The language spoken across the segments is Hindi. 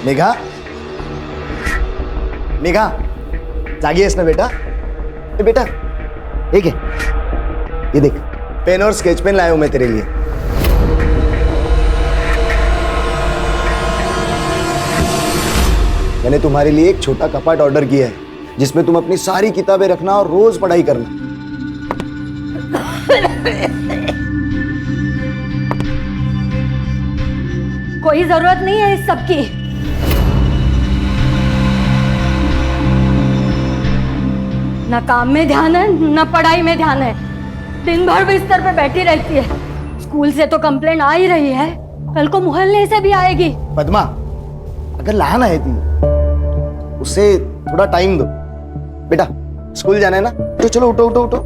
मेघा, मेघा, जागी आहेस ना बेटा? ए बेटा, एक है, ये देख, पेन और स्केच पेन लाया हूं मैं तेरे लिए। मैंने तुम्हारे लिए एक छोटा कपाट ऑर्डर किया है जिसमें तुम अपनी सारी किताबें रखना और रोज पढ़ाई करना। कोई जरूरत नहीं है इस सब की। ना काम में ध्यान है ना पढ़ाई में ध्यान है। दिन भर बिस्तर पे बैठी रहती है। स्कूल से तो कंप्लेंट आ ही रही है, कल को मोहल्ले से भी आएगी। पद्मा, अगर लहान आहे ती, उसे थोड़ा टाइम दो। बेटा, स्कूल जाना है ना? तो चलो उठो उठो उठो।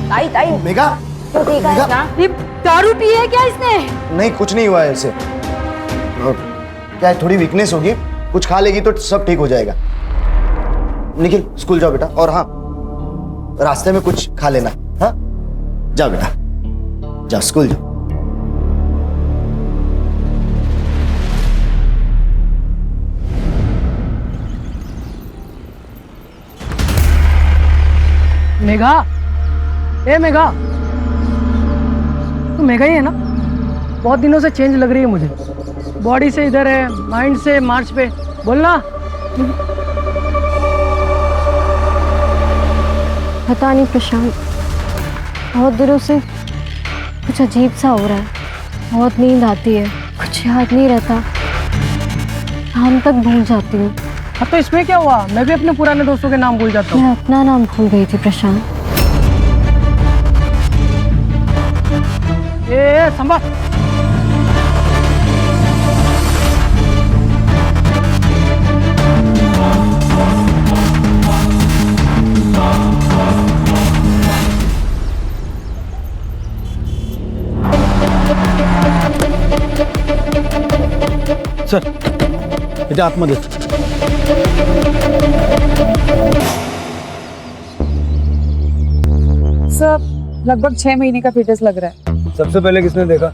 ताई ताई मेघा, तो ठीक है मेघा। ना? ये दारू पी है क्या इसने? नहीं, कुछ नहीं हुआ है इसे। क्या है, थोड़ी वीकनेस होगी, कुछ खा लेगी तो सब ठीक हो जाएगा। निखिल, स्कूल जाओ बेटा। और हाँ, रास्ते में कुछ खा लेना। हाँ, जाओ बेटा, जाओ स्कूल जाओ। मेघा, ए मेघा, तू मेघा ही है ना? बहुत दिनों से चेंज लग रही है मुझे। बॉडी से इधर है, माइंड से मार्च पे। बोलना। पता नहीं प्रशांत, बहुत दिनों से कुछ अजीब सा हो रहा है। बहुत नींद आती है, कुछ याद नहीं रहता, शाम तक भूल जाती हूँ। हाँ तो इसमें क्या हुआ? मैं भी अपने पुराने दोस्तों के नाम भूल जाता हूँ। मैं अपना नाम भूल गई थी प्रशांत। ए संभा, सर बेटा आतमध्ये। सर लगभग 6 महीने का फीटस लग रहा है। सबसे पहले किसने देखा?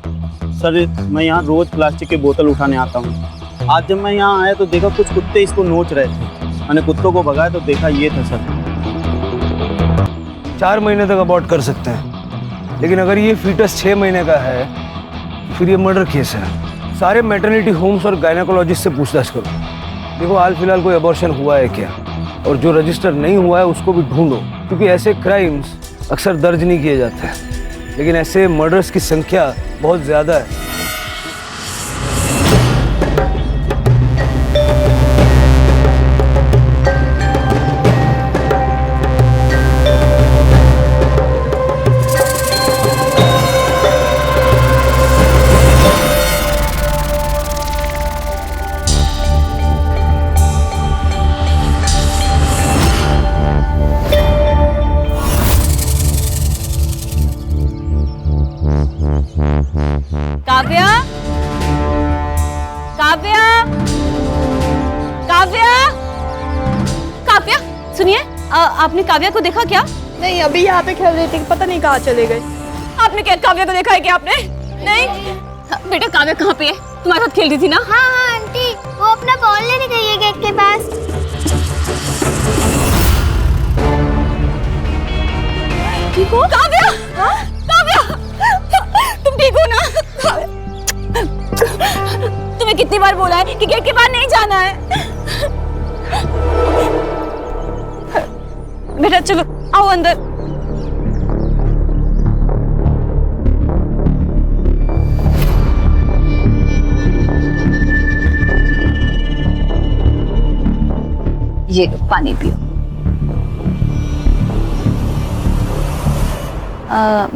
सर मैं यहाँ रोज प्लास्टिक की बोतल उठाने आता हूँ। आज जब मैं यहाँ आया तो देखा कुछ कुत्ते इसको नोच रहे थे। मैंने कुत्तों को भगाया तो देखा ये था सर। 4 महीने तक अबॉर्ट कर सकते हैं, लेकिन अगर ये फीटस 6 महीने का है फिर ये मर्डर केस है। सारे मैटरनिटी होम्स और गायनेकोलॉजिस्ट से पूछताछ करो। देखो हाल फिलहाल कोई अबॉर्शन हुआ है क्या, और जो रजिस्टर नहीं हुआ है उसको भी ढूंढो, क्योंकि ऐसे क्राइम्स अक्सर दर्ज नहीं किए जाते हैं, लेकिन ऐसे मर्डर्स की संख्या बहुत ज़्यादा है। काव्या, काव्या, काव्या, काव्या, सुनिए, आपने काव्या को देखा क्या? नहीं, अभी यहाँ पे खेल रही थी, पता नहीं कहाँ चले गए। आपने क्या काव्या को देखा है क्या आपने? नहीं बेटा, काव्या कहाँ पे है? तुम्हारे साथ खेल रही थी ना? हाँ हाँ आंटी, वो अपना बॉल लेने गई है गेट के पास। ठीक हो काव्या? काव्या, तुम ठीक हो ना? तुम्हें कितनी बार बोला है कि गेट के बाहर नहीं जाना है? बेटा चलो आओ अंदर। ये लो पानी पियो।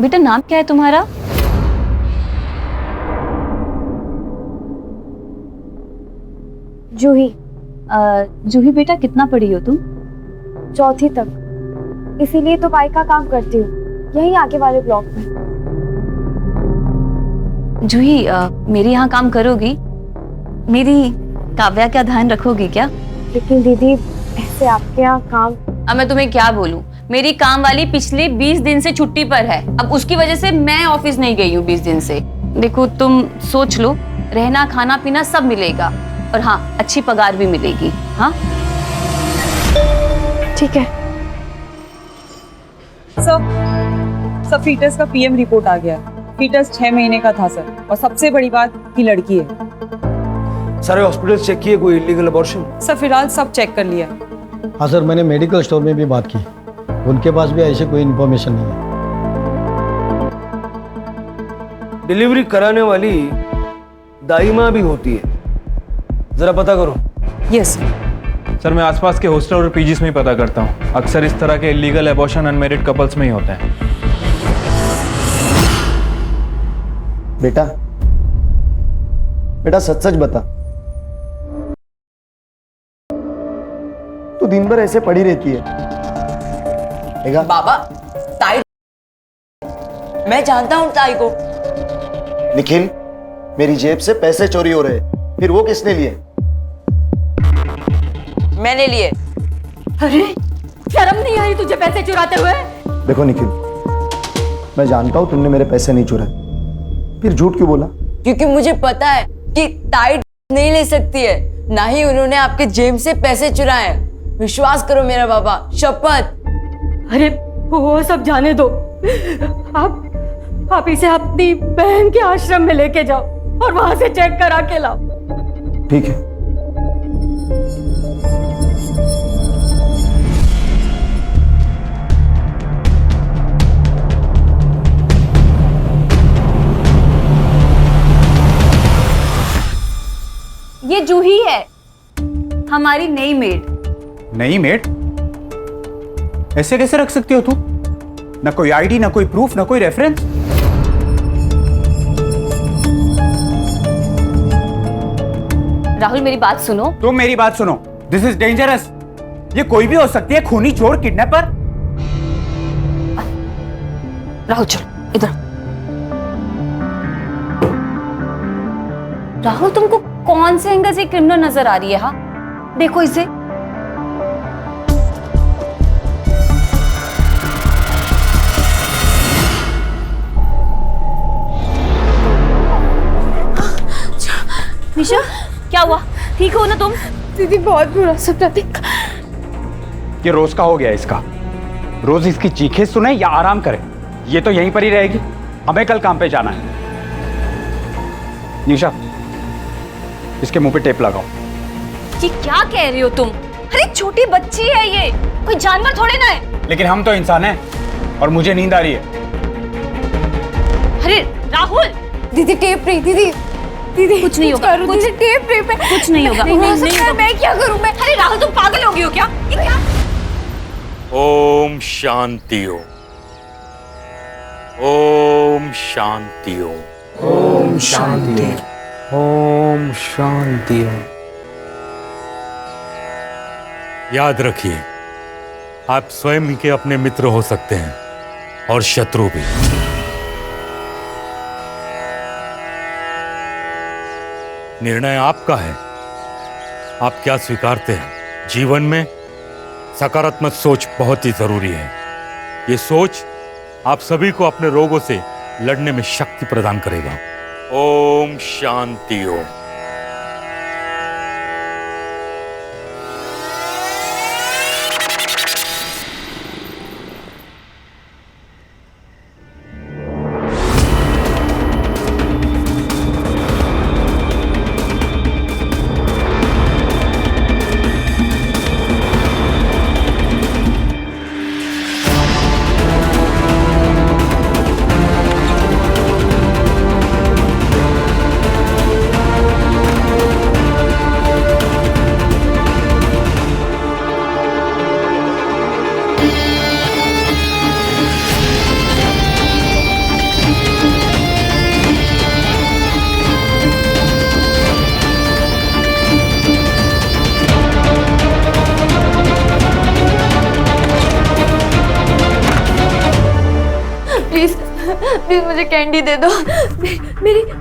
बेटा नाम क्या है तुम्हारा? जूही। जूही बेटा, कितना पढ़ी हो तुम? 4th तक, इसीलिए तो बाइक का काम करती हूँ, यहीं आगे वाले ब्लॉक में। जूही, मेरे यहाँ काम करोगी? मेरी काव्या का ध्यान रखोगी क्या? लेकिन दीदी, ऐसे आपके यहाँ काम अब मैं तुम्हें क्या बोलूं, मेरी काम वाली पिछले 20 दिन से छुट्टी पर है। अब उसकी वजह से मैं ऑफिस नहीं गई हूँ 20 दिन से। देखो तुम सोच लो, रहना खाना पीना सब मिलेगा और हाँ अच्छी पगार भी मिलेगी। हाँ ठीक है। सर फीटस का पीएम रिपोर्ट आ गया। फीटस 6 महीने का था सर, और सबसे बड़ी बात कि लड़की है। सारे हॉस्पिटल चेक किए, कोई इलीगल अबॉर्शन? सर फिलहाल सब चेक कर लिया। हाँ सर, मैंने मेडिकल स्टोर में भी बात की, उनके पास भी ऐसे कोई इन्फॉर्मेशन नहीं है। डिलीवरी कराने वाली दाई भी होती है, जरा पता करो। यस सर, मैं आसपास के हॉस्टल और पीजीज में ही पता करता हूँ। अक्सर इस तरह के इलीगल एबॉर्शन अनमैरिड कपल्स में ही होते हैं। बेटा बेटा सच सच बता, तू दिन भर ऐसे पड़ी रहती है? देखा? बाबा, ताई, मैं जानता हूँ ताई को। निखिल, मेरी जेब से पैसे चोरी हो रहे, फिर वो किसने लिए? मैंने लिए। अरे शर्म नहीं आई तुझे पैसे चुराते हुए? देखो निखिल, मैं जानता हूं तुमने मेरे पैसे नहीं चुराए, फिर झूठ क्यों बोला? क्योंकि मुझे पता है कि ताई नहीं ले सकती है, ना ही उन्होंने आपके जेब से पैसे चुराए। विश्वास करो मेरा बाबा, शपथ। अरे वो सब जाने दो, आप इसे अपनी बहन के आश्रम में लेके जाओ और वहां से चेक करा के लाओ। ठीक है। ये जूही है, हमारी नई मेड। नई मेड? ऐसे कैसे रख सकती हो तू? ना कोई आईडी, ना कोई प्रूफ, ना कोई रेफरेंस। राहुल मेरी बात सुनो। तुम मेरी बात सुनो, दिस इज डेंजरस। ये कोई भी हो सकती है, खूनी, चोर, किडनैपर। राहुल चलो इधर। राहुल तुमको कौन से एंगल से क्रिमिनल नजर आ रही है? हाँ देखो इसे। निशा क्या हुआ? ठीक हो ना तुम? दीदी बहुत बुरा सपना देखा। ये रोज का हो गया इसका। रोज इसकी चीखें सुने या आराम करे, ये तो यहीं पर ही रहेगी। हमें कल काम पे जाना है। निशा, इसके मुंह पे टेप लगाओ। ये क्या कह रही हो तुम? अरे छोटी बच्ची है ये, कोई जानवर थोड़े ना है। लेकिन हम तो इंसान हैं और मुझे नींद आ रही है। अरे राहुल। दीदी टेप रही, दीदी कुछ नहीं होगा, कुछ टेप रही, कुछ नहीं होगा। मैं क्या करूं? मैं अरे राहुल तुम पागल हो गई हो क्या? ये क्या? ओम शांति ओम, ओम शांति ओम, ओम शांति, ओम शांति। याद रखिए, आप स्वयं के अपने मित्र हो सकते हैं और शत्रु भी। निर्णय आपका है, आप क्या स्वीकारते हैं। जीवन में सकारात्मक सोच बहुत ही जरूरी है। ये सोच आप सभी को अपने रोगों से लड़ने में शक्ति प्रदान करेगा। ओम शांति ओम। प्लीज मुझे कैंडी दे दो।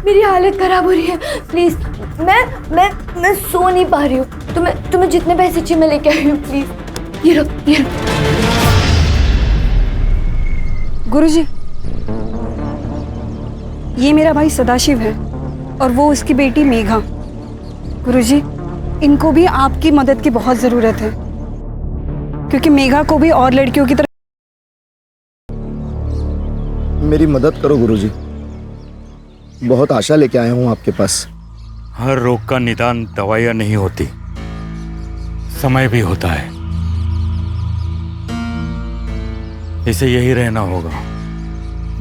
मेरी हालत खराब हो रही है। प्लीज, मैं सो नहीं पा रही हूँ। तुम्हें जितने पैसे चाहिए मैं लेके आई हूँ। प्लीज ये लो, ये लो। गुरुजी, ये मेरा भाई सदाशिव है और वो उसकी बेटी मेघा। गुरुजी, इनको भी आपकी मदद की बहुत जरूरत है, क्योंकि मेघा को भी और लड़कियों की तरह। मेरी मदद करो गुरुजी, बहुत आशा लेके आया हूँ आपके पास। हर रोग का निदान दवाइयां नहीं होती, समय भी होता है। इसे यही रहना होगा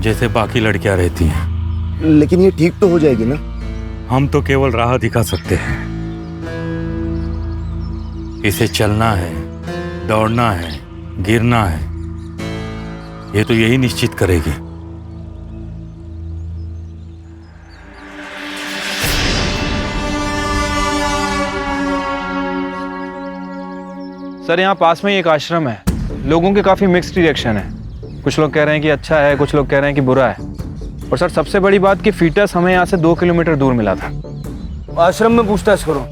जैसे बाकी लड़कियां रहती हैं। लेकिन ये ठीक तो हो जाएगी ना? हम तो केवल राह दिखा सकते हैं। इसे चलना है, दौड़ना है, गिरना है, ये तो यही निश्चित करेगी। सर यहाँ पास में ही एक आश्रम है, लोगों के काफ़ी मिक्स्ड रिएक्शन है। कुछ लोग कह रहे हैं कि अच्छा है, कुछ लोग कह रहे हैं कि बुरा है। और सर सबसे बड़ी बात कि फीटस हमें यहाँ से 2 किलोमीटर दूर मिला था। आश्रम में पूछताछ करो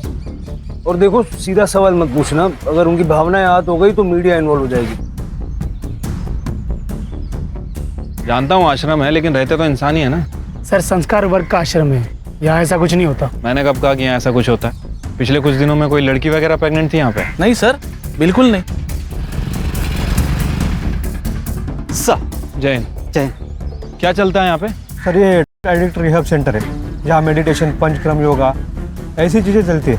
और देखो, सीधा सवाल मत पूछना। अगर उनकी भावनाएं आहत हो गई तो मीडिया इन्वॉल्व हो जाएगी। जानता हूँ आश्रम है, लेकिन रहते तो इंसान ही है ना। सर संस्कार वर्ग का आश्रम है, यहाँ ऐसा कुछ नहीं होता। मैंने कब कहा कि यहाँ ऐसा कुछ होता है? पिछले कुछ दिनों में कोई लड़की वगैरह प्रेग्नेंट थी यहाँ पे? नहीं सर, बिल्कुल नहीं। जैन क्या चलता है यहाँ पे? सर ये एडिक्ट रिहब सेंटर है, जहाँ मेडिटेशन, पंचक्रम, योगा ऐसी चीज़ें चलती है।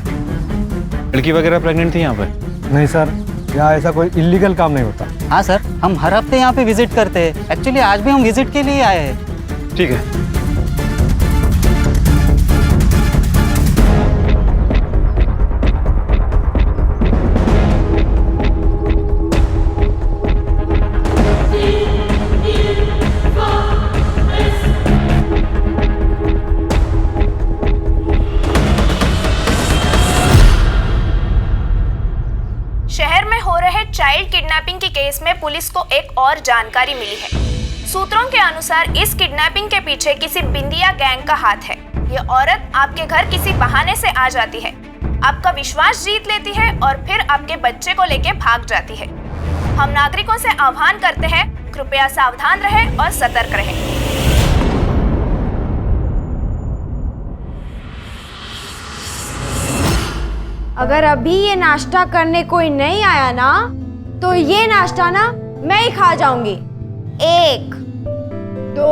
लड़की वगैरह प्रेग्नेंट थी यहाँ पे? नहीं सर, यहाँ ऐसा कोई इलीगल काम नहीं होता। हाँ सर, हम हर हफ्ते यहाँ पे विजिट करते हैं। एक्चुअली आज भी हम विजिट के लिए आए हैं। ठीक है। शहर में हो रहे चाइल्ड किडनैपिंग के केस में पुलिस को एक और जानकारी मिली है। सूत्रों के अनुसार इस किडनैपिंग के पीछे किसी बिंदिया गैंग का हाथ है। ये औरत आपके घर किसी बहाने से आ जाती है, आपका विश्वास जीत लेती है और फिर आपके बच्चे को लेके भाग जाती है। हम नागरिकों से आह्वान करते हैं, कृपया सावधान रहें और सतर्क रहें। अगर अभी ये नाश्ता करने कोई नहीं आया ना, तो ये नाश्ता ना मैं ही खा जाऊंगी। 1 2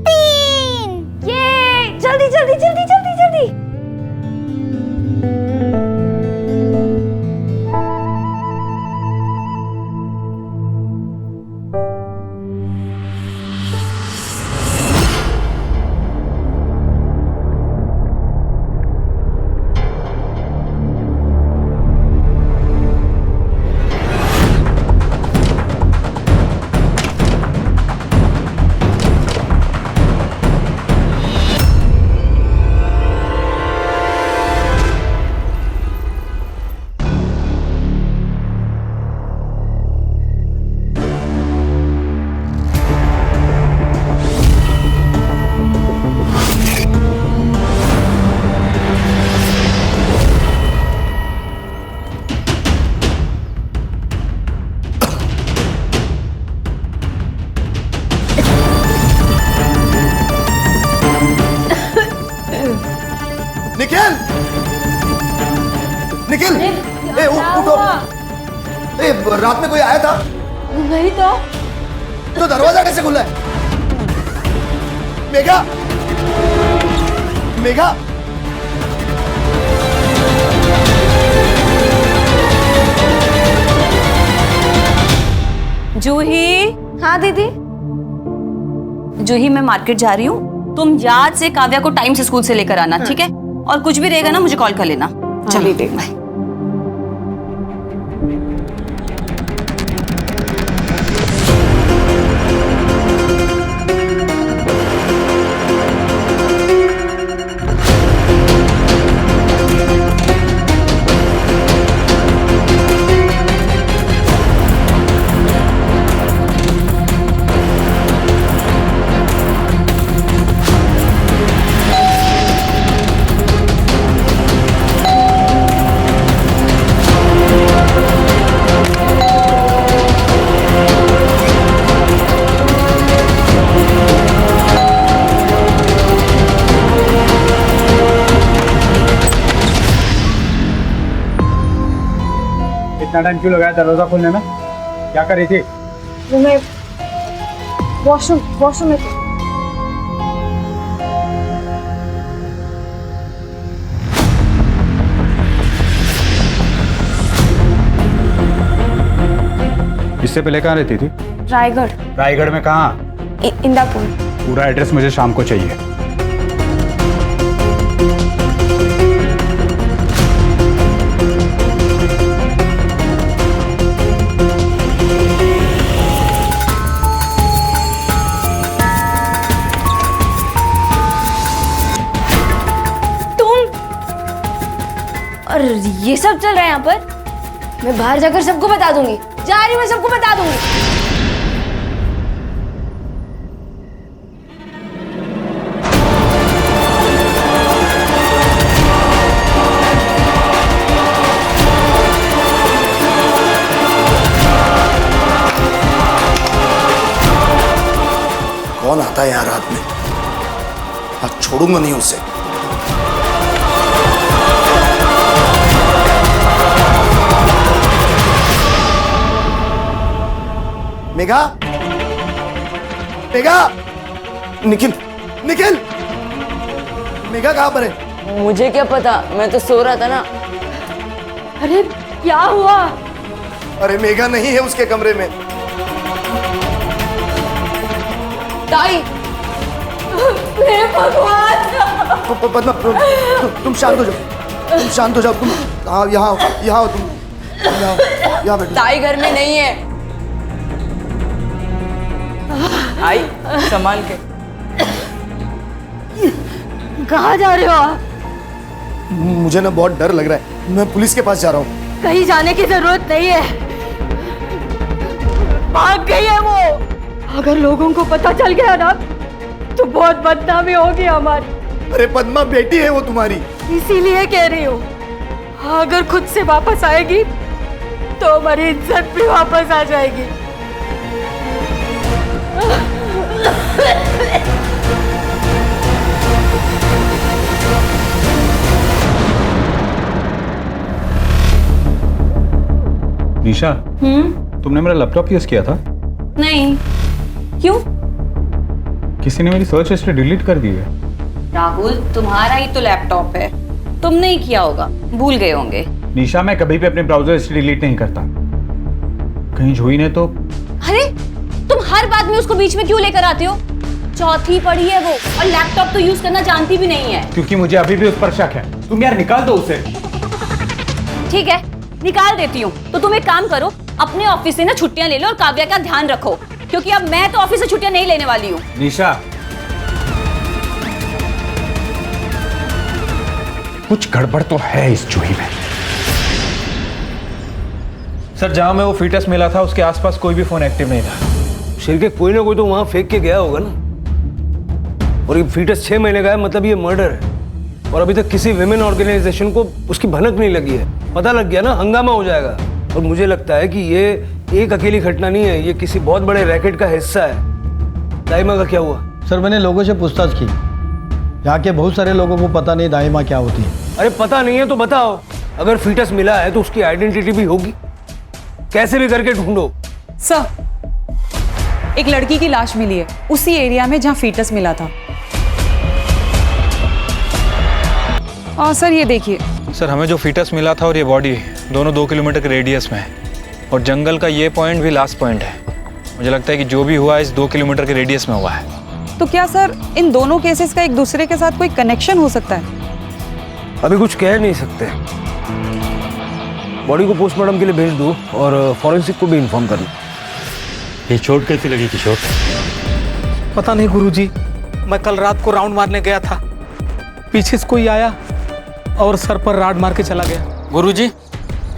3। ये जल्दी जल्दी जल्दी जल्दी जल्दी। निखिल! निखिल! उठो! रात में कोई आया था? नहीं तो। तो दरवाजा कैसे खुला है? मेघा! मेघा! जूही। हाँ दीदी। जूही, मैं मार्केट जा रही हूँ, तुम याद से काव्या को टाइम से स्कूल से लेकर आना, ठीक है? और कुछ भी रहेगा ना मुझे कॉल कर लेना। चलिए देख। बाय। इतना टाइम क्यों लगाया दरवाजा खोलने में? क्या कर रही थी? वो मैं वॉशरूम में थी। इससे पहले कहाँ रहती थी? रायगढ़। रायगढ़ में कहाँ? इंदापुर। पूरा एड्रेस मुझे शाम को चाहिए। और ये सब चल रहा है यहाँ पर? मैं बाहर जाकर सबको बता दूंगी। जा रही हूँ, मैं सबको बता दूंगी। कौन आता है यहाँ रात में? आज छोड़ूंगा नहीं उसे। मेघा, मेघा, निखिल, निखिल, मेघा कहाँ पर है? मुझे क्या पता, मैं तो सो रहा था ना। अरे क्या हुआ? अरे मेघा नहीं है उसके कमरे में। ताई, मेरे भगवान! पद्मा, तुम शांत हो जाओ, तुम शांत हो जाओ। तुम यहाँ आओ, तुम यहाँ बैठो। ताई घर में नहीं है। आई, संभाल के। कहाँ जा रहे हो आप? मुझे ना बहुत डर लग रहा है, मैं पुलिस के पास जा रहा हूँ। कहीं जाने की जरूरत नहीं है, भाग गई है वो। अगर लोगों को पता चल गया ना तो बहुत बदनामी होगी हमारी। अरे पद्मा, बेटी है वो तुम्हारी। इसीलिए कह रही हूँ, अगर खुद से वापस आएगी तो हमारी इज्जत भी वापस आ जाएगी। निशा, तुमने मेरा लैपटॉप यूज किया था? नहीं। क्यों? किसी ने मेरी सर्च हिस्ट्री डिलीट कर दी है। राहुल, तुम्हारा ही तो लैपटॉप है, तुमने ही किया होगा, भूल गए होंगे। निशा, मैं कभी भी अपने ब्राउजर हिस्ट्री डिलीट नहीं करता। कहीं जोई ने तो। अरे तुम हर बात में उसको बीच में क्यों लेकर आते हो? चौथी पढ़ी है वो, और लैपटॉप तो यूज करना जानती भी नहीं है। क्योंकि मुझे अभी भी उस पर शक है। तुम यार निकाल दो उसे। ठीक है, निकाल देती हूँ। तो तुम एक काम करो, अपने ऑफिस से ना छुट्टियां ले लो और काव्या का ध्यान रखो, क्योंकि अब मैं तो ऑफिस से छुट्टियां नहीं लेने वाली हूँ। निशा, कुछ गड़बड़ तो है इस जूही में। सर, जहां में वो फीटस मिला था उसके आसपास कोई भी फोन एक्टिव नहीं था। शिर के कोई ना कोई तो वहां फेंक के गया होगा ना। और ये फीटस 6 महीने का है, मतलब ये मर्डर है। और अभी तक किसी विमेन ऑर्गेनाइजेशन को उसकी भनक नहीं लगी है। पता लग गया ना, हंगामा हो जाएगा। और मुझे लगता है कि ये एक अकेली घटना नहीं है, ये किसी बहुत बड़े रैकेट का हिस्सा है। दाइमा का क्या हुआ? सर, मैंने लोगों से पूछताछ की, यहाँ के बहुत सारे लोगों को पता नहीं दाइमा क्या होती है। अरे पता नहीं है तो बताओ। अगर फीटस मिला है तो उसकी आइडेंटिटी भी होगी, कैसे भी करके ढूंढो। सर, एक लड़की की लाश मिली है उसी एरिया में जहां फीटस मिला था। और सर ये देखिए। सर, हमें जो फीटस मिला था और ये बॉडी दोनों 2 किलोमीटर के रेडियस में है, और जंगल का ये पॉइंट भी लास्ट पॉइंट है। मुझे लगता है कि जो भी हुआ इस 2 किलोमीटर के रेडियस में हुआ है। तो क्या सर इन दोनों केसेस का एक दूसरे के साथ कोई कनेक्शन हो सकता है? अभी कुछ कह नहीं सकते। बॉडी को पोस्टमार्टम के लिए भेज दो और फॉरेंसिक को भी इन्फॉर्म करना। ये चोट कैसी लगी किशोर? पता नहीं गुरुजी, मैं कल रात को राउंड मारने गया था, पीछे से कोई आया और सर पर राड मार के चला गया। गुरुजी,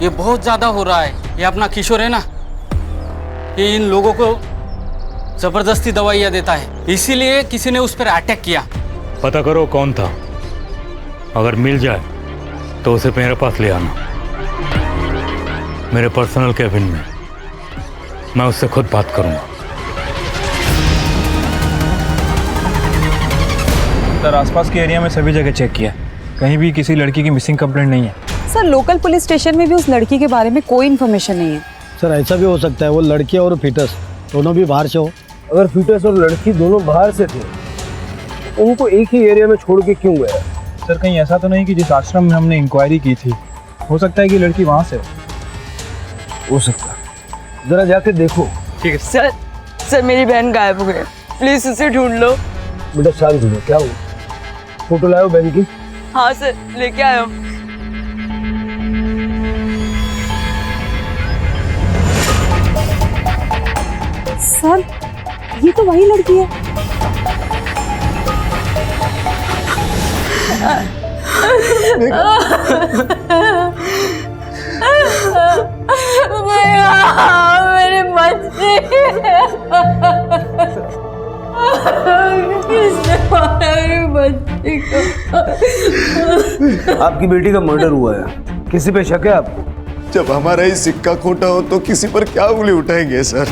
ये बहुत ज्यादा हो रहा है। ये अपना किशोर है ना, ये इन लोगों को जबरदस्ती दवाइयाँ देता है, इसीलिए किसी ने उस पर अटैक किया। पता करो कौन था, अगर मिल जाए तो उसे मेरे पास ले आना, मेरे पर्सनल कैबिन में। मैं उससे खुद बात करूंगा। सर, आसपास के एरिया में सभी जगह चेक किया, कहीं भी किसी लड़की की मिसिंग कंप्लेंट नहीं है। सर लोकल पुलिस स्टेशन में भी उस लड़की के बारे में कोई इन्फॉर्मेशन नहीं है। सर ऐसा भी हो सकता है वो लड़की और फीटस दोनों भी बाहर से हो। अगर फीटस और लड़की दोनों बाहर से थे, उनको एक ही एरिया में छोड़ के क्यों गया? सर कहीं ऐसा तो नहीं कि जिस आश्रम में हमने इंक्वायरी की थी, हो सकता है कि लड़की वहाँ से हो सकता है, जरा जाके देखो। ठीक है सर। सर मेरी बहन गायब हो गई, प्लीज उसे ढूंढ लो। बेटा शांत हो, क्या हुआ? फोटो लाओ बहन की। हाँ सर लेके आयो। सर ये तो वही लड़की है। मेरे बच्चे किसने मारा मेरे बच्चे को? आपकी बेटी का मर्डर हुआ है, किसी पे शक है आपको? जब हमारा ही सिक्का खोटा हो तो किसी पर क्या उंगली उठाएंगे सर?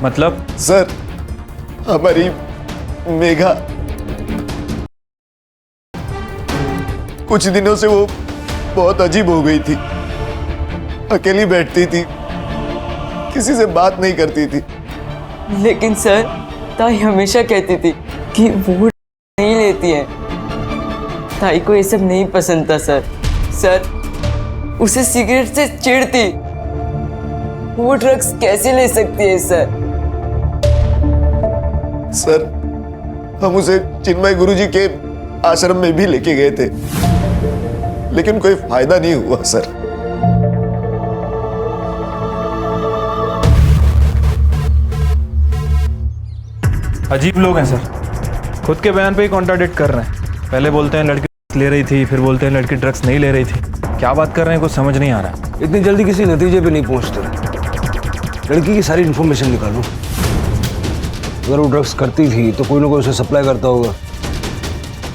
मतलब? सर हमारी मेघा कुछ दिनों से वो बहुत अजीब हो गई थी, अकेली बैठती थी, किसी से बात नहीं करती थी। लेकिन सर ताई हमेशा कहती थी कि वो नहीं लेती है। ताई को ये सब नहीं पसंद था सर। सर उसे सिगरेट से चिढ़ती, वो ड्रग्स कैसे ले सकती है सर? सर हम उसे चिन्मय गुरुजी के आश्रम में भी लेके गए थे, लेकिन कोई फायदा नहीं हुआ सर। अजीब लोग हैं सर, खुद के बयान पे ही कॉन्ट्राडिक्ट कर रहे हैं। पहले बोलते हैं लड़की ले रही थी, फिर बोलते हैं लड़की ड्रग्स नहीं ले रही थी। क्या बात कर रहे हैं कुछ समझ नहीं आ रहा। इतनी जल्दी किसी नतीजे पे नहीं पहुंचते। लड़की की सारी इन्फॉर्मेशन निकालो। अगर वो ड्रग्स करती थी तो कोई ना कोई उसे सप्लाई करता होगा।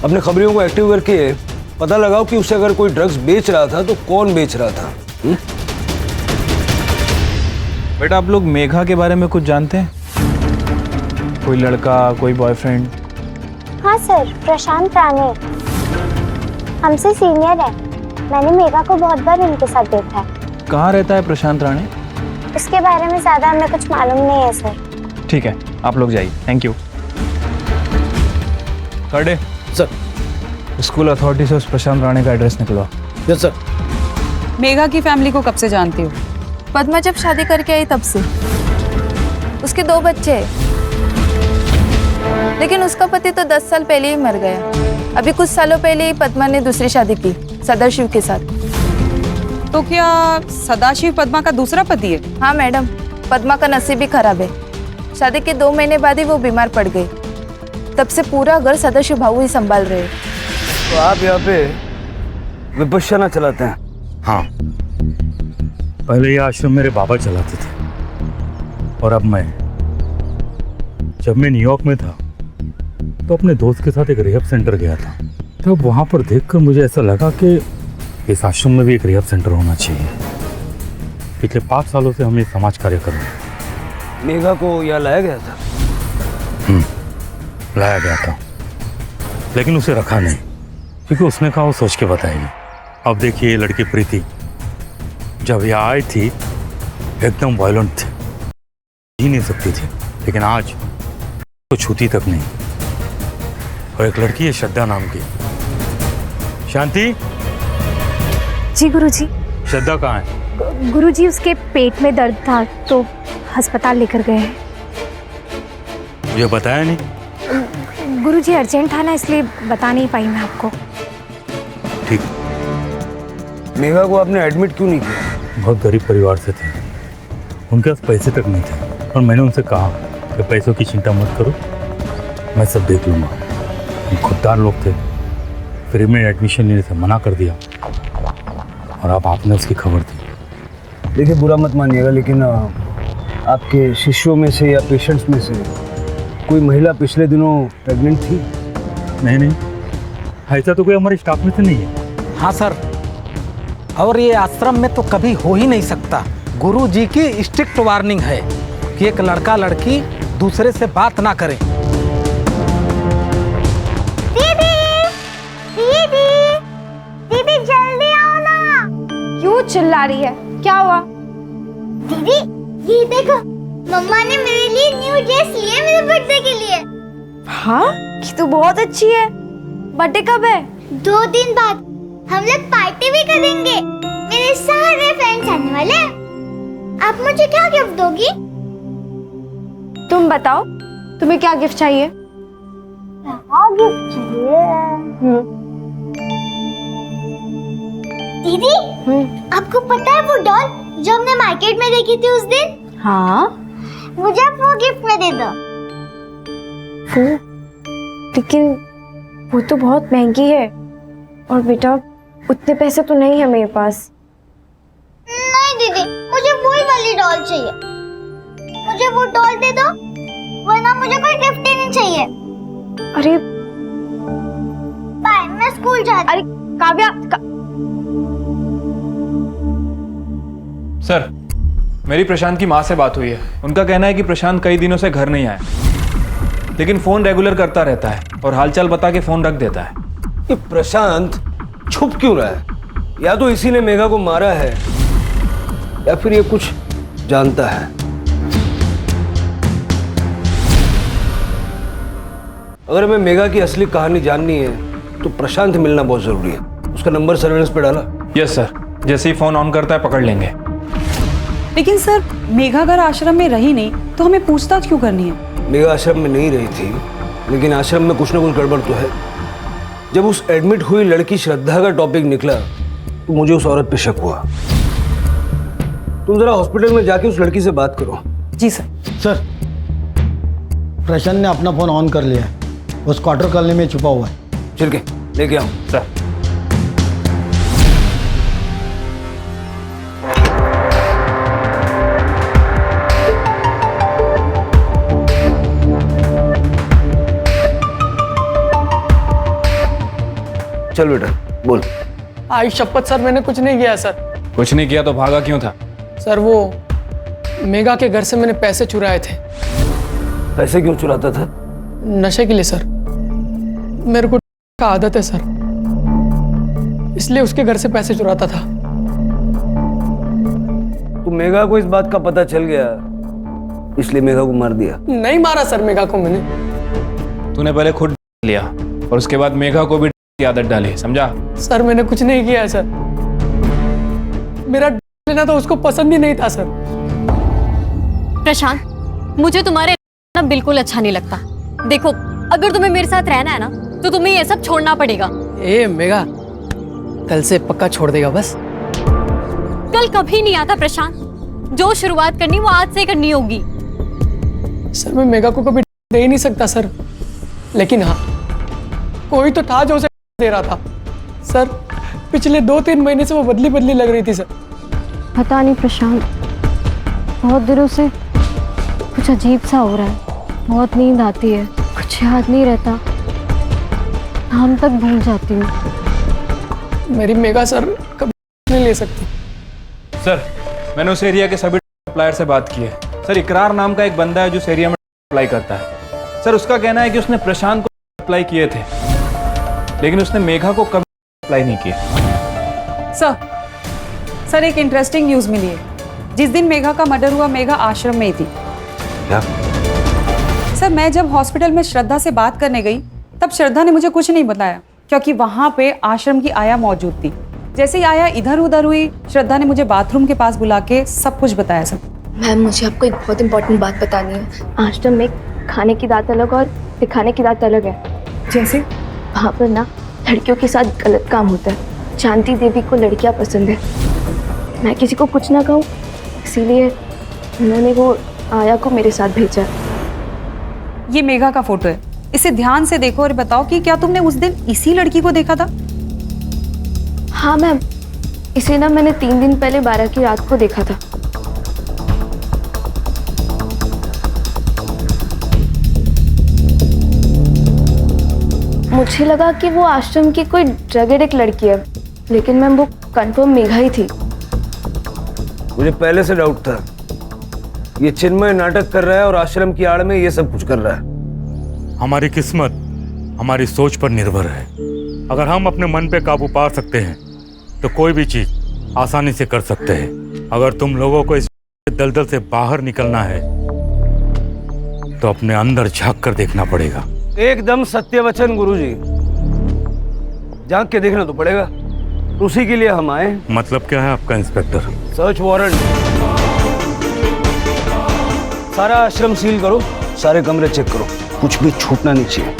अपने खबरियों को एक्टिव करके पता लगाओ कि उसे अगर कोई ड्रग्स बेच रहा था तो कौन बेच रहा था। बेटा आप लोग मेघा के बारे में कुछ जानते हैं? कोई लड़का, कोई बॉयफ्रेंड? हाँ सर, प्रशांत राणे हमसे सीनियर है। मैंने मेघा को बहुत बार उनके साथ देखा है। कहाँ रहता है प्रशांत राणे? उसके बारे में ज्यादा हमें कुछ मालूम नहीं है सर। ठीक है आप लोग जाइए। Thank you. कर्डे सर, स्कूल अथॉरिटी से उस प्रशांत राणे का एड्रेस निकलवा। Yes sir. मेघा की फैमिली को कब से जानती हो? पद्मा जब शादी करके आई तब से। उसके 2 बच्चे हैं, लेकिन उसका पति तो 10 साल पहले ही मर गया। अभी कुछ सालों पहले ही पद्मा ने दूसरी शादी की सदाशिव के साथ। तो क्या सदाशिव पद्मा का दूसरा पति है? हाँ मैडम, पद्मा का नसीब भी खराब है। शादी के 2 महीने बाद ही वो बीमार पड़ गई। तब से पूरा घर सदाशिव भाऊ ही संभाल रहे हैं। तो आप यहाँ पे विपश्यना चलाते हैं? हाँ, पहले ये आश्रम मेरे बाबा चलाते थे, और अब मैं। जब मैं न्यूयॉर्क में था तो अपने दोस्त के साथ एक रिहब सेंटर गया था। तो वहाँ पर देखकर मुझे ऐसा लगा कि इस आश्रम में भी एक रिहब सेंटर होना चाहिए। पिछले 5 सालों से हम ये समाज कार्य कर रहे हैं। मेघा को यहाँ लाया गया था? लाया गया था, लेकिन उसे रखा नहीं, क्योंकि उसने कहा वो सोच के बताएगी। अब देखिए ये लड़की प्रीति जब यहाँ आई थी एकदम वायलेंट थी, जी नहीं सकती थी, लेकिन आज तो छूती तक नहीं। और एक लड़की है श्रद्धा नाम की। शांति। जी गुरुजी। श्रद्धा कहाँ है? गुरुजी उसके पेट में दर्द था तो अस्पताल लेकर गए हैं। मुझे बताया नहीं? गुरुजी अर्जेंट था ना, इसलिए बता नहीं पाई मैं आपको। ठीक। मेघा को आपने एडमिट क्यों नहीं किया? बहुत गरीब परिवार से थे, उनके पास पैसे तक नहीं थे, और मैंने उनसे कहा कि पैसों की चिंता मत करो, मैं सब देख लूँगा। हम खुददार लोग थे, फ्री में एडमिशन लेने से मना कर दिया, और अब आपने उसकी खबर दी। देखिए बुरा मत मानिएगा, लेकिन आपके शिष्यों में से या पेशेंट्स में से कोई महिला पिछले दिनों प्रेग्नेंट थी? नहीं, ऐसा तो कोई हमारे स्टाफ में से नहीं है। हाँ सर, और ये आश्रम में तो कभी हो ही नहीं सकता। गुरु जी की स्ट्रिक्ट वार्निंग है कि एक लड़का लड़की दूसरे से बात ना करे। दीदी, दीदी, दीदी जल्दी आओ ना। क्यों चिल्ला रही है? क्या हुआ? दीदी ये देखो, मम्मा ने मेरे लिए न्यू ड्रेस ली है मेरे बर्थडे के लिए। हाँ, ये तो बहुत अच्छी है। बर्थडे कब है? 2 दिन बाद हम लोग पार्टी भी करेंगे। मेरे सारे फ्रेंड्स आने वाले हैं। आप मुझे क्या गिफ्ट दोगी? तुम बताओ, तुम्हें क्या गिफ्ट चाहिए? क्या गिफ्ट चाहिए? दीदी, आपको पता है वो डॉल जो हमने मार्केट में देखी थी उस दिन? हाँ। मुझे वो गिफ्ट में दे दो। वो? लेकिन वो तो बहुत महंगी है और बेटा उतने पैसे तो नहीं है मेरे पास। नहीं दीदी, मुझे वही वाली डॉल चाहिए। मुझे वो डॉल दे दो, वरना मुझे कोई गिफ्ट ही नहीं चाहिए। अरे बाय, मैं स्कूल जाती। अरे काव्या सर, मेरी प्रशांत की माँ से बात हुई है। उनका कहना है कि प्रशांत कई दिनों से घर नहीं आया, लेकिन फोन रेगुलर करता रहता है और हालचाल बता के फोन रख देता है। ये प्रशांत छुप क्यों रहा है? या तो इसी ने मेघा को मारा है या फिर ये कुछ जानता है। अगर हमें मेघा की असली कहानी जाननी है तो प्रशांत मिलना बहुत जरूरी है। उसका नंबर सर्वेलेंस पे डाला? यस सर, जैसे ही फोन ऑन करता है पकड़ लेंगे। लेकिन सर, मेघा अगर आश्रम में रही नहीं तो हमें पूछताछ क्यों करनी है? मेघा आश्रम में नहीं रही थी, लेकिन आश्रम में कुछ ना कुछ गड़बड़ तो है। जब उस एडमिट हुई लड़की श्रद्धा का टॉपिक निकला तो मुझे उस औरत पे शक हुआ। तुम जरा हॉस्पिटल में जाके उस लड़की से बात करो। जी सर। सर, प्रशांत ने अपना फोन ऑन कर लिया है। वो स्क्वार्टर कॉलोनी में छुपा हुआ है। चल के लेके आओ। सर। चल बेटा बोल। आई शपथ सर, मैंने कुछ नहीं किया सर। कुछ नहीं किया तो भागा क्यों था? सर वो मेघा के घर से मैंने पैसे चुराए थे। पैसे क्यों चुराता था? नशे के लिए सर। मेरे को का आदत है सर, इसलिए उसके घर से पैसे चुराता था। तो मेघा को इस बात का पता चल गया, इसलिए मेघा को मार दिया? नहीं मारा सर मेघा को मैंने। तूने पहले खुद लिया और उसके बाद मेघा को भी की आदत डाली, समझा? सर मैंने कुछ नहीं किया है सर। मेरा लेना तो उसको पसंद ही नहीं था सर। प्रशांत, मुझे तुम्हारे ना बिल्कुल अच्छा नहीं लगता। देखो, अगर तुम्हें मेरे साथ रहना है ना तो तुम्हें ये सब छोड़ना पड़ेगा। ए मेघा, कल से पक्का छोड़ देगा बस? कल कभी नहीं आता प्रशांत। जो शुरुआत करनी वो आज से करनी होगी। सर मैं मेघा को कभी दे ही नहीं सकता सर, लेकिन हाँ कोई तो था जो उसे दे रहा था। सर पिछले 2-3 महीने से वो बदली बदली लग रही थी सर। पता नहीं प्रशांत, बहुत दिनों से कुछ अजीब सा हो रहा है। बहुत नींद आती है, कुछ याद नहीं रहता, नाम तक भूल जाती हूँ। मेरी मेघा सर कभी नहीं ले सकती। सर, मैंने उस एरिया के सभी सप्लायर से बात की है। सर, इकरार नाम का एक बंदा है जो उस एरिया में अप्लाई करता है। सर, उसका कहना है कि उसने प्रशांत को अप्लाई किए थे, लेकिन उसने मेघा को कभी अप्लाई नहीं किया। सर एक इंटरेस्टिंग न्यूज़ मिली है। जिस दिन मेघा का मर्डर हुआ, मेघा आश्रम में ही थी। क्या? सर मैं जब हॉस्पिटल में श्रद्धा से बात करने गई तब श्रद्धा ने मुझे कुछ नहीं बताया, क्योंकि वहाँ पे आश्रम की आया मौजूद थी। जैसे ही आया इधर उधर हुई, श्रद्धा ने मुझे बाथरूम के पास बुला के सब कुछ बताया। सब मैम, मुझे आपको एक बहुत इंपॉर्टेंट बात बतानी है। आश्रम में खाने की दात अलग और दिखाने की दात अलग है। जैसे? वहाँ पर ना लड़कियों के साथ गलत काम होता है। शांति देवी को लड़कियाँ पसंद है। मैं किसी को कुछ ना कहूँ, इसीलिए उन्होंने वो आया को मेरे साथ भेजा। ये मेघा का फोटो है, इसे ध्यान से देखो और बताओ कि क्या तुमने उस दिन इसी लड़की को देखा था? हाँ मैम, इसे ना मैंने 3 दिन पहले 12 की रात को देखा था। मुझे लगा कि वो आश्रम की कोई ड्रग एडिक्ट लड़की है, लेकिन मैम वो कंफर्म मेघा ही थी। मुझे पहले से डाउट था, ये चिन्मय नाटक कर रहा है और आश्रम की आड़ में ये सब कुछ कर रहा है। हमारी किस्मत हमारी सोच पर निर्भर है। अगर हम अपने मन पे काबू पा सकते हैं तो कोई भी चीज आसानी से कर सकते हैं। अगर तुम लोगों को इस दलदल से बाहर निकलना है तो अपने अंदर झांक कर देखना पड़ेगा। एकदम सत्य वचन गुरुजी, झांक के देखना तो पड़ेगा, उसी के लिए हम आए। मतलब क्या है आपका इंस्पेक्टर? Search warrant. सारा आश्रम सील करो, सारे कमरे चेक करो, कुछ भी छूटना नहीं चाहिए।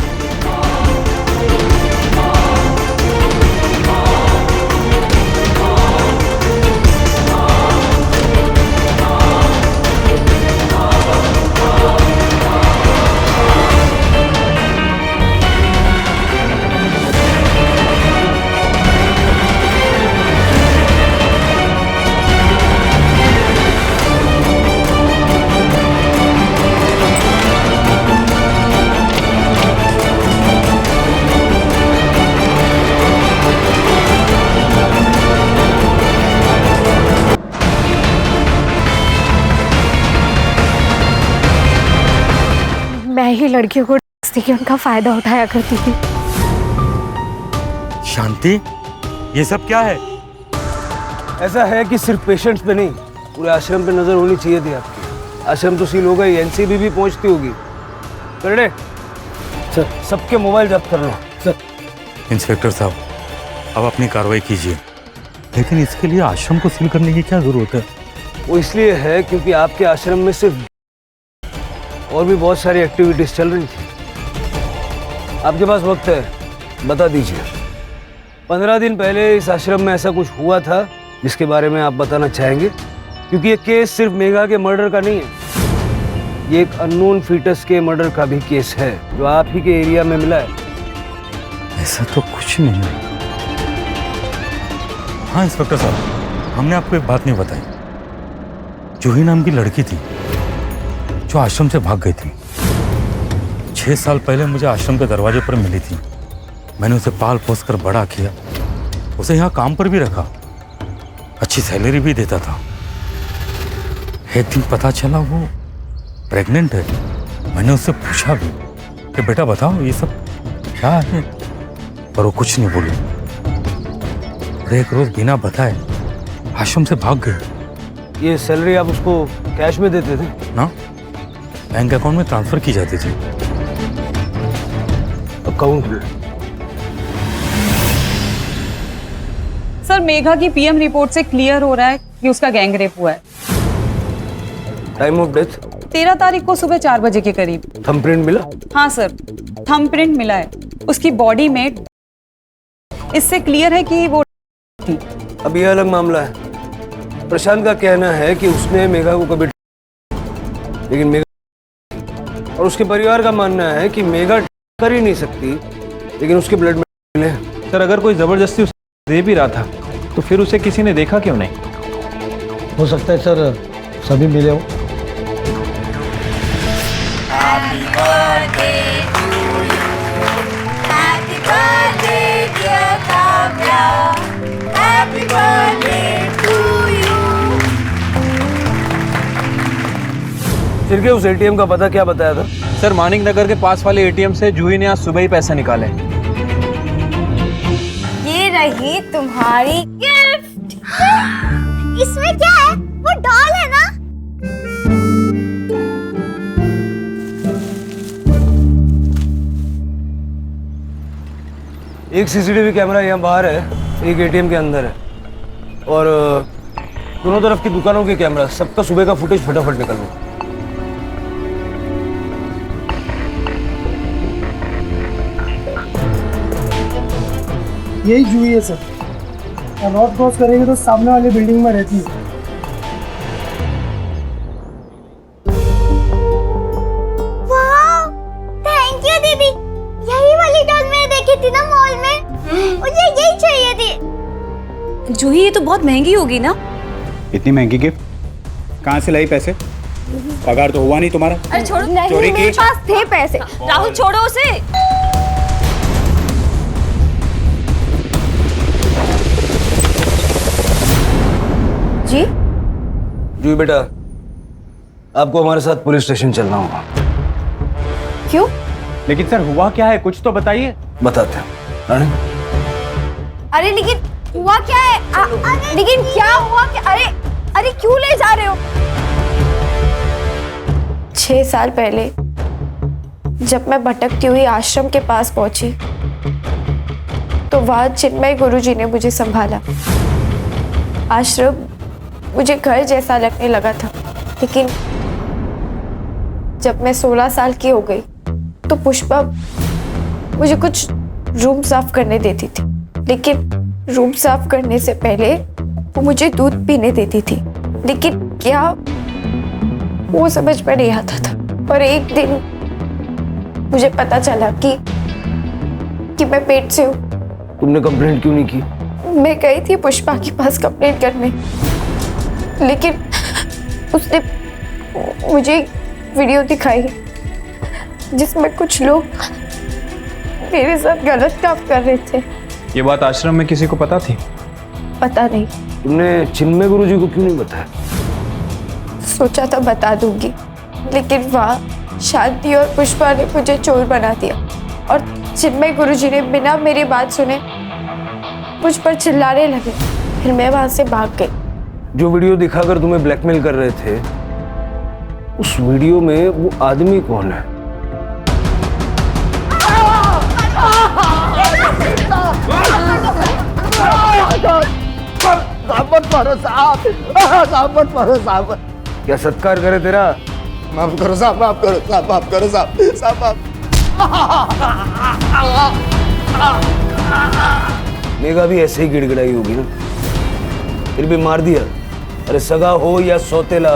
मैं ही लड़कियों को डांटती कि उनका फायदा उठाया करती थी। शांति, ये सब क्या है? ऐसा है कि सिर्फ पेशेंट्स पे नहीं, पूरे आश्रम पे नजर होनी चाहिए थी आपकी। आश्रम तो सील हो गई, एनसीबी भी पहुंचती होगी। करने सर, सबके मोबाइल जब्त कर लो। सर। इंस्पेक्टर साहब, अब अपनी कार्रवाई कीजिए, लेकिन इसके लिए आश्रम को सील करने की क्या जरूरत है? वो इसलिए है क्योंकि आपके आश्रम में सिर्फ और भी बहुत सारी एक्टिविटीज चल रही थी। आपके पास वक्त है, बता दीजिए। 15 दिन पहले इस आश्रम में ऐसा कुछ हुआ था जिसके बारे में आप बताना चाहेंगे? क्योंकि ये केस सिर्फ मेघा के मर्डर का नहीं है, ये एक अननोन फीटस के मर्डर का भी केस है जो आप ही के एरिया में मिला है। ऐसा तो कुछ नहीं है। हाँ इंस्पेक्टर साहब, हमने आपको एक बात नहीं बताई। जूही नाम की लड़की थी जो आश्रम से भाग गई थी। 6 साल पहले मुझे आश्रम के दरवाजे पर मिली थी। मैंने उसे पाल पोस कर बड़ा किया, उसे यहाँ काम पर भी रखा, अच्छी सैलरी भी देता था। एक दिन पता चला वो प्रेग्नेंट है। मैंने उससे पूछा भी कि बेटा बताओ ये सब क्या है, पर वो कुछ नहीं बोली। और एक रोज बिना बताए आश्रम से भाग गई। ये सैलरी आप उसको कैश में देते थे ना? बैंक अकाउंट में ट्रांसफर की जाती थी। अकाउंट में? सर, मेघा की पीएम रिपोर्ट से क्लियर हो रहा है कि उसका गैंग रेप हुआ है। Time of death? 13 तारीख को सुबह 4 बजे के करीब। थंबप्रिंट मिला? हाँ सर, थंबप्रिंट मिला है उसकी बॉडी में। इससे क्लियर है कि वो थी। अब यह अलग मामला है। प्रशांत का कहना है कि उसने मेघा को कभी, लेकिन मेघा, और उसके परिवार का मानना है कि मेघा कर ही नहीं सकती, लेकिन उसके ब्लड में मिले। सर, अगर कोई जबरदस्ती उसे दे भी रहा था तो फिर उसे किसी ने देखा क्यों नहीं? हो सकता है सर सभी मिले हो। फिर के उस एटीएम का पता क्या बताया था? सर, मानिक नगर के पास वाले एटीएम से जूही ने आज सुबह ही पैसे निकाले। ये रही तुम्हारी गिफ्ट। इसमें क्या है? वो डॉल है ना? एक सीसीटीवी कैमरा यहाँ बाहर है, एक एटीएम के अंदर है, और दोनों तरफ की दुकानों के कैमरा, सबका सुबह का फुटेज फटाफट निकल लो। यही जूही है सर, और रोड क्रॉस करेंगे तो सामने वाली बिल्डिंग में रहती है। वाह, थैंक यू दीदी। यही वाली डॉल मैंने देखी थी ना मॉल में, मुझे यही चाहिए थी। जूही, ये तो बहुत महंगी होगी ना? इतनी महंगी गिफ्ट कहाँ से लाई? पैसे पगार तो हुआ नहीं तुम्हारा? अरे छोड़ो, नहीं, चोरी मेरे की? पास थे पैसे। राहुल छोड़ो उसे। जी? जी बेटा, आपको हमारे साथ पुलिस स्टेशन चलना होगा। क्यों? लेकिन सर हुआ क्या है, कुछ तो बताइए। बताते हैं। रानी? अरे लेकिन हुआ क्या है? लेकिन क्या हुआ? अरे अरे क्यों ले जा रहे हो? 6 साल पहले जब मैं भटकती हुई आश्रम के पास पहुंची तो वहां चिन्मय गुरुजी ने मुझे संभाला। आश्रम मुझे घर जैसा लगने लगा था, लेकिन जब मैं 16 साल की हो गई तो पुष्पा मुझे कुछ रूम साफ करने देती थी, लेकिन रूम साफ करने से पहले वो मुझे दूध पीने देती थी, लेकिन क्या वो समझ में नहीं आता था। और एक दिन मुझे पता चला कि मैं पेट से हूँ। तुमने कंप्लेंट क्यों नहीं की? मैं गई थी पुष्पा के पास कंप्लेंट करने, लेकिन उसने मुझे वीडियो दिखाई जिसमें कुछ लोग मेरे साथ गलत काम कर रहे थे। ये बात आश्रम में किसी को पता थी? पता नहीं। तुमने चिन्मय गुरुजी को क्यों नहीं बताया? सोचा था बता दूंगी, लेकिन वहाँ शांति और पुष्पा ने मुझे चोर बना दिया और चिन्मय गुरुजी ने बिना मेरी बात सुने मुझ पर चिल्लाने लगे। फिर मैं वहां से भाग गई। जो वीडियो दिखाकर तुम्हें ब्लैकमेल कर रहे थे, उस वीडियो में वो आदमी कौन है? क्या सत्कार करे तेरा? माफ करो साहब, माफ करो साहब, माफ करो साहब, साहब माफ। मेघा भी ऐसे ही गिड़गिड़ाई होगी ना, फिर भी मार दिया। अरे सगा हो या सौतेला,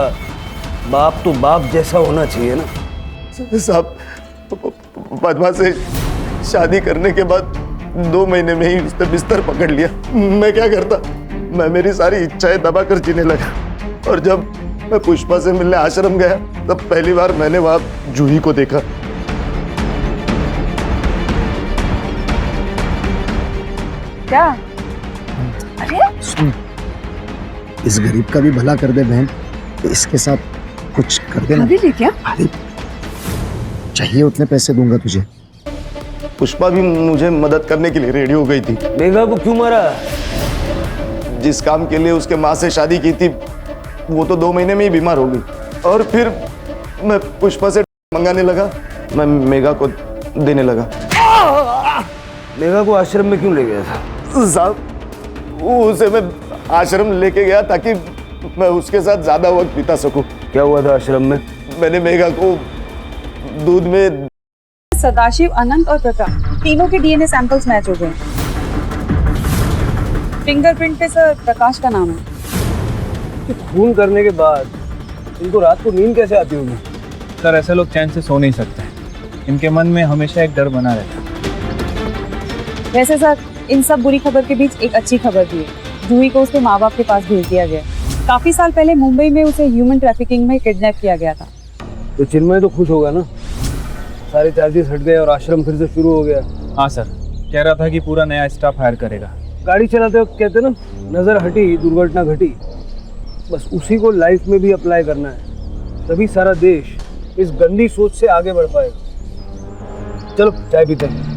बाप तो बाप जैसा होना चाहिए ना। साहब पद्मा से शादी करने के बाद 2 महीने में ही उसने बिस्तर पकड़ लिया। मैं क्या करता? मैं मेरी सारी इच्छाएं दबाकर जीने लगा। और जब मैं पुष्पा से मिलने आश्रम गया तब पहली बार मैंने वहां जूही को देखा। क्या? सुन, इस गरीब का भी भला कर दे बहन, तो इसके साथ कुछ कर देना। क्या? अरे चाहिए उतने पैसे दूंगा तुझे। पुष्पा भी मुझे मदद करने के लिए रेडी हो गई थी। मेघा को क्यों मारा? जिस काम के लिए उसके माँ से शादी की थी वो तो 2 महीने में ही बीमार हो गई। और फिर मैं पुष्पा से मंगाने लगा, मैं मेघा को देने लगा। मेघा को आश्रम में क्यों ले गया था? साहब उसे मैं आश्रम लेके गया ताकि मैं उसके साथ ज्यादा वक्त बिता सकूं। क्या हुआ था आश्रम में? मैंने मेघा को दूध में सदाशिव, अनंत और प्रकाश तीनों के डीएनए सैंपल्स मैच हो गए। फिंगरप्रिंट पे सर प्रकाश का नाम है। खून करने के बाद इनको रात को नींद कैसे आती होगी? सर ऐसे लोग चैन से सो नहीं सकते, इनके मन में हमेशा एक डर बना रहता है। वैसे सर इन सब बुरी खबर के बीच एक अच्छी खबर भी है। जूही को उसके माँ बाप के पास भेज दिया गया। काफी साल पहले मुंबई में उसे ह्यूमन ट्रैफिकिंग में किडनैप किया गया था। तो चिन्मय तो खुश होगा ना, सारे चार्जेस हट गए और आश्रम फिर से शुरू हो गया। हाँ सर, कह रहा था कि पूरा नया स्टाफ हायर करेगा। गाड़ी चलाते वक्त कहते ना, नजर हटी दुर्घटना घटी। बस उसी को लाइफ में भी अप्लाई करना है, तभी सारा देश इस गंदी सोच से आगे बढ़ पाएगा। चलो चाय पीते हैं।